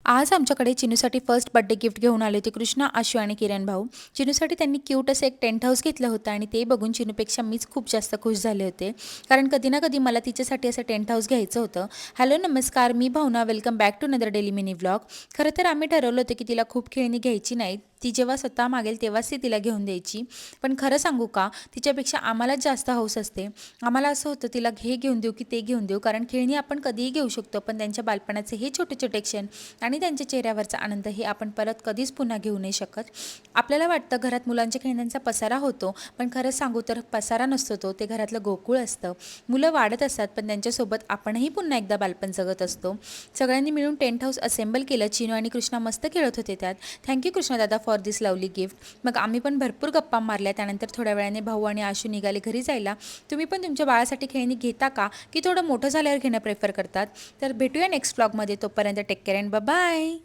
आज आमच्याकडे चिनूसाठी first birthday gift घेऊन आले होते कृष्णा, आशू आणि किरण भाऊ. चिनूसाठी त्यांनी क्यूट असं एक टेंट हाऊस घेतलं होतं आणि ते बघून चिनूपेक्षा मीच खूप जास्त खुश झाले होते, कारण कधी ना कधी मला तिच्यासाठी असं टेंट हाऊस घ्यायचं होतं. हॅलो नमस्कार, मी Bhavana. Welcome back to another daily mini vlog. खरं तर आम्ही ठरवलं होतं की तिला खूप खेळणी घ्यायची नाहीत, ती जेव्हा स्वतः मागेल तेव्हाच ती तिला घेऊन द्यायची. पण खरं सांगू का, तिच्यापेक्षा आम्हालाच जास्त हौस असते. आम्हाला असं होतं तिला हे घेऊन देऊ की ते घेऊन देऊ, कारण खेळणी आपण कधीही घेऊ शकतो, पण त्यांच्या बालपणाचे हे छोटे छोटे क्षण आणि त्यांच्या चेहऱ्यावरचा आनंद हे आपण परत कधीच पुन्हा घेऊ नाही शकत. आपल्याला वाटतं घरात मुलांच्या खेळण्यांचा पसारा होतो, पण खरंच सांगू तर पसारा नसतो तो, ते घरातलं गोकुळ असतं. मुलं वाढत असतात, पण त्यांच्यासोबत आपणही पुन्हा एकदा बालपण जगत असतो. सगळ्यांनी मिळून टेंट हाऊस असेंबल केलं. चिनू आणि कृष्णा मस्त खेळत होते त्यात. थँक्यू कृष्णा दादा फॉर दिस लवली गिफ्ट. मग आम्ही पण भरपूर गप्पा मारल्या. त्यानंतर थोड्या वेळाने भाऊ आणि आशू निघाले घरी जायला. तुम्ही पण तुमच्या बाळासाठी खेळणी घेता का, की थोडं मोठं झाल्यावर घेणं प्रेफर करतात? तर भेटूया नेक्स्ट व्लॉगमध्ये. तोपर्यंत टेक केअर अँड बाय.